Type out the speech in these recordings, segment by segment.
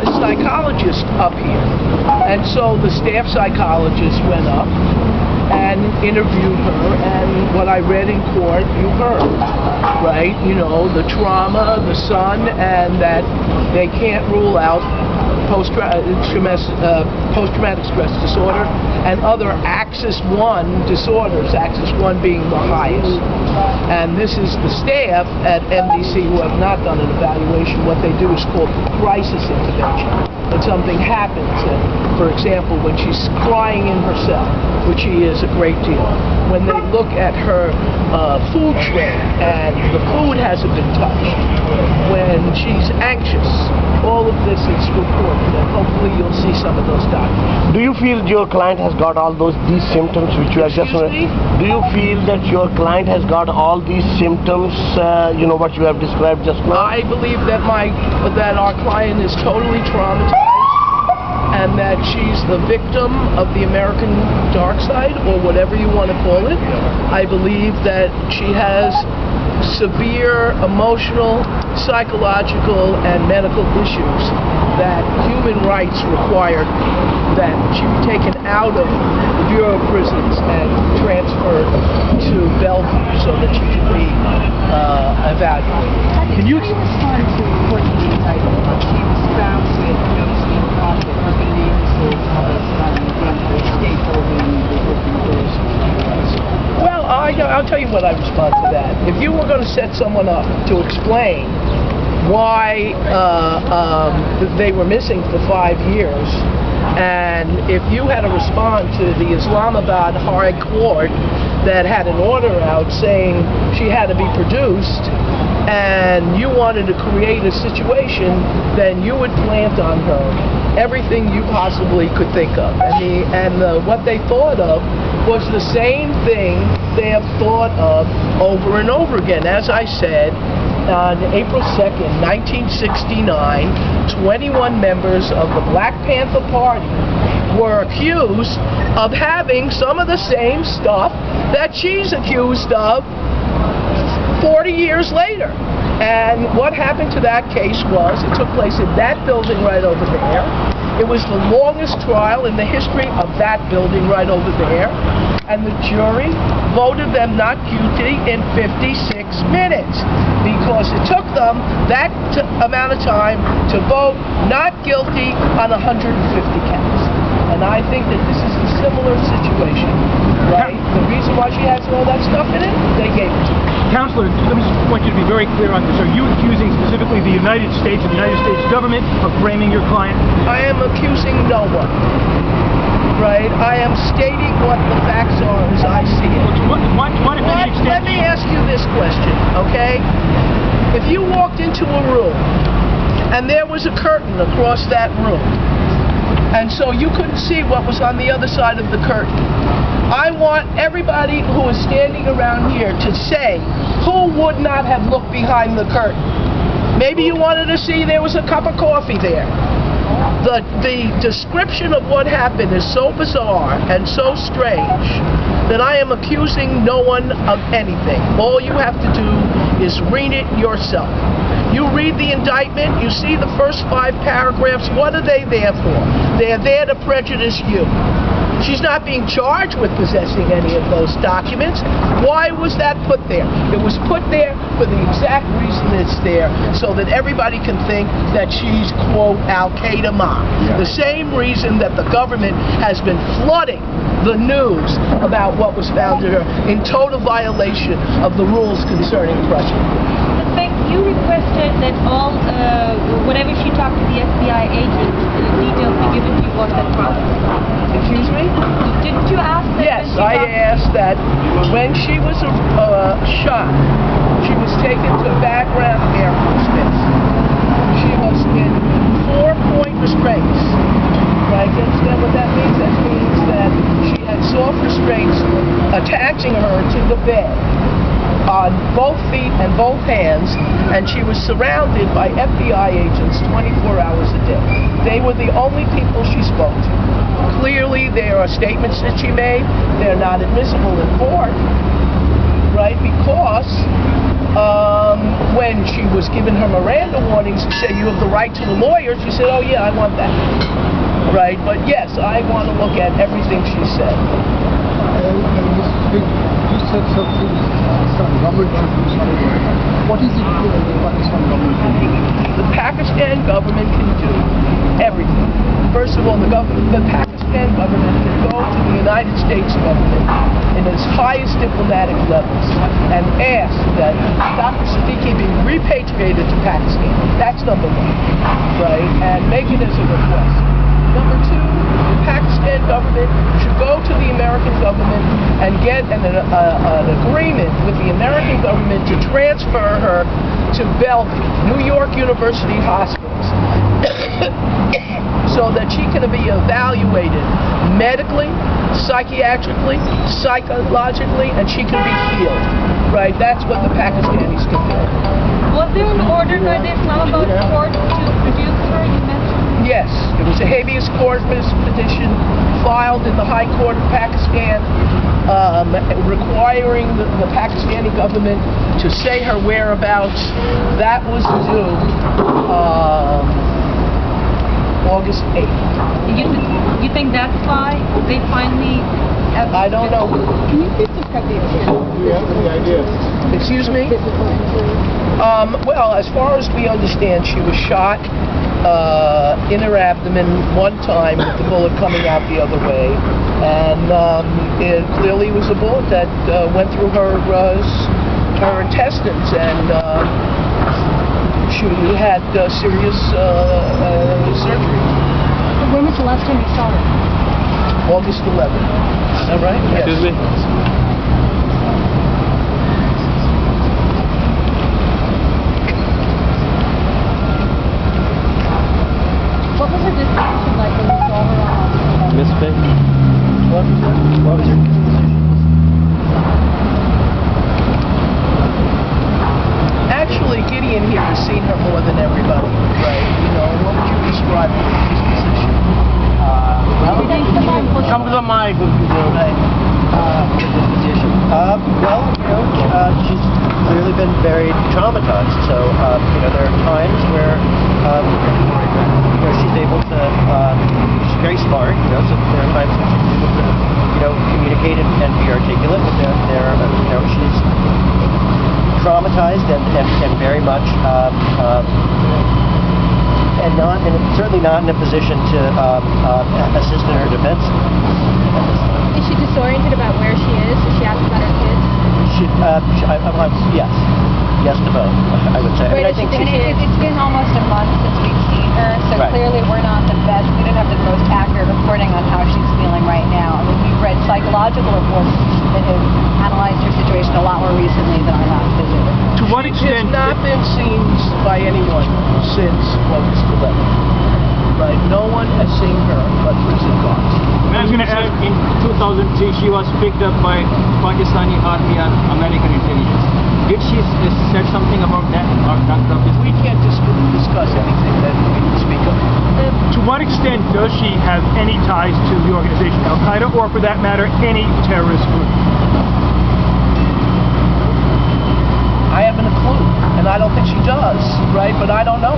psychologist up here. And so the staff psychologist went up and interviewed her, and what I read in court, you heard, right? You know, the trauma, the son, and that they can't rule out post-traumatic stress disorder and other Axis 1 disorders, Axis 1 being the highest. And this is the staff at MDC who have not done an evaluation. What they do is called crisis intervention. When something happens, and for example, when she's crying in her cell, which she is a great deal, when they look at her food tray and the food hasn't been touched, when she's anxious, all of this is reported, and hopefully you'll see some of those documents. Do you feel your client has got all these symptoms which you are just... Do you feel that your client has got all these symptoms, you know, what you have described just now? I believe that our client is totally traumatized, and that she's the victim of the American dark side, or whatever you want to call it. I believe that she has severe emotional, psychological, and medical issues that human rights required that she be taken out of the Bureau of Prisons and transferred to Bellevue so that she can be evaluated. Can you respond to what you entitled? She was found with obscene conduct of the Well, I'll tell you what I respond to that. If you were going to set someone up to explain why they were missing for 5 years, and if you had to respond to the Islamabad High Court that had an order out saying she had to be produced, and you wanted to create a situation, then you would plant on her everything you possibly could think of. And what they thought of was the same thing they have thought of over and over again. As I said, on April 2nd, 1969, 21 members of the Black Panther Party were accused of having some of the same stuff that she's accused of 40 years later. And what happened to that case was, it took place in that building right over there. It was the longest trial in the history of that building right over there. And the jury voted them not guilty in 56 minutes because it took them that amount of time to vote not guilty on 150 counts. And I think that this is a similar situation, right? The reason why she has all that stuff in it, they gave it to her. Counselor, let me just want you to be very clear on this. Are you accusing specifically the United States and the United States government of framing your client? I am accusing no one, right? I am stating what the facts are as I see it. Let me ask you this question, okay? If you walked into a room and there was a curtain across that room, and so you couldn't see what was on the other side of the curtain, I want everybody who is standing around here to say who would not have looked behind the curtain. Maybe you wanted to see there was a cup of coffee there. The description of what happened is so bizarre and so strange that I am accusing no one of anything. All you have to do is read it yourself. You read the indictment, you see the first 5 paragraphs. What are they there for? They're there to prejudice you. She's not being charged with possessing any of those documents. Why was that put there? It was put there for the exact reason it's there, so that everybody can think that she's, quote, Al-Qaeda Ma. Yeah. The same reason that the government has been flooding the news about what was found to her in total violation of the rules concerning Russia. FINK, you requested that all, whatever she talked to the FBI agents, the details be given to you on that process. Excuse me? Didn't you ask that? Yes, I asked that when she was shot, she was taken to Bagram Air Force Base. She was in 4-point restraints. Right? You understand what that means? That means that she had soft restraints attaching her to the bed on both feet and both hands, and she was surrounded by FBI agents 24 hours a day. They were the only people she spoke to. Clearly, there are statements that she made. They're not admissible in court, right? Because When she was given her Miranda warnings, he said, you have the right to a lawyer. She said, oh yeah, I want that. Right? But yes, I want to look at everything she said. You said something, some government should do something. What is it the Pakistan government can do? The Pakistan government can do everything. First of all, the Pakistan government can go to the United States government in its highest diplomatic levels and ask that Dr. Siddiqui be repatriated to Pakistan. That's number one, right? And make it as a request. Number two, the Pakistan government should go to the American government and get an agreement with the American government to transfer her to Bellevue, New York University hospitals, so that she can be evaluated medically, psychiatrically, psychologically, and she can be healed. Right? That's what the Pakistanis can do. Was there an order by the Islamabad court to produce her, you mentioned? Yes, it was a habeas corpus petition filed in the High Court of Pakistan requiring the Pakistani government to say her whereabouts. That was due August 8th. You think that's why they finally... I don't know. Can you please describe the experience? Do you have any ideas? Excuse me? Well, as far as we understand, she was shot in her abdomen one time with the bullet coming out the other way, and it clearly was a bullet that went through her intestines, and she had serious surgery. When was the last time you saw her? August 11th. Is that right? Yes. Excuse me? What was her disposition like when you saw her on Miss Fink? What was her disposition? Actually, Gideon here has seen her more than everybody, right? You know, what would you describe her disposition? Come to the mic. Right. Disposition. Well, she's clearly been very traumatized. So, there are times where, she's able to, she's very smart, so there are times when she's able to, communicate and be articulate, but she's traumatized and very much, and certainly not in a position to assist in her defense. Is she disoriented about where she is? Does she ask about her kids? Yes. Yes to both, I would say. Right, I think It's been almost a month since we've seen her, so Right. clearly we're not the best, we don't have the most accurate reporting on how she's feeling right now. I mean, we've read psychological reports that have analyzed her situation a lot more recently than our last visit. To what She has extent... not been seen by anyone since August 11th. Right? No one has seen her but prison guards. I was going to ask, In 2003, she was picked up by Pakistani Army and American intelligence. Did she said something about that or that topic? We can't discuss anything that we can speak of. to what extent does she have any ties to the organization Al-Qaeda, or for that matter, any terrorist group? I haven't a clue, and I don't think she does, right? But I don't know,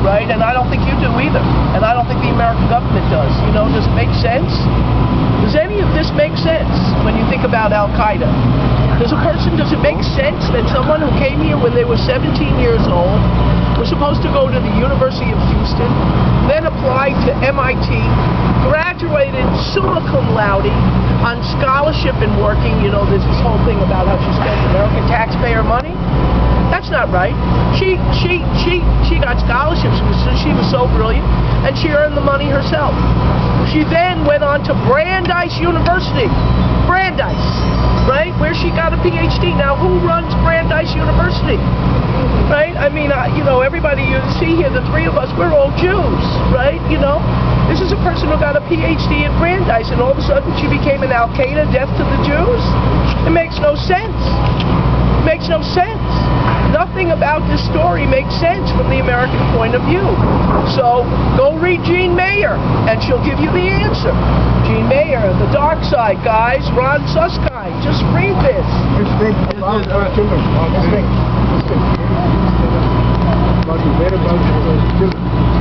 right? And I don't think you do either, and I don't think the American government does. Does it make sense? Does any of this make sense when you think about Al-Qaeda? Does it make sense that someone who came here when they were 17 years old, was supposed to go to the University of Houston, then applied to MIT, graduated summa cum laude on scholarship and working, there's this whole thing about how she spent American taxpayer money? That's not right. She got scholarships because she was so brilliant, and she earned the money herself. She then went on to Brandeis University. Brandeis, right? Where she got a PhD. Now, who runs Brandeis University? Right? I mean, everybody you see here, the three of us, we're all Jews, right? This is a person who got a PhD at Brandeis, and all of a sudden she became an Al-Qaeda death to the Jews? It makes no sense. It makes no sense. nothing about this story makes sense from the American point of view. So go read Jean Mayer, and she'll give you the answer. Jean Mayer, The Dark Side, guys. Ron Suskind. Just read this. About children. About the whereabouts of those children.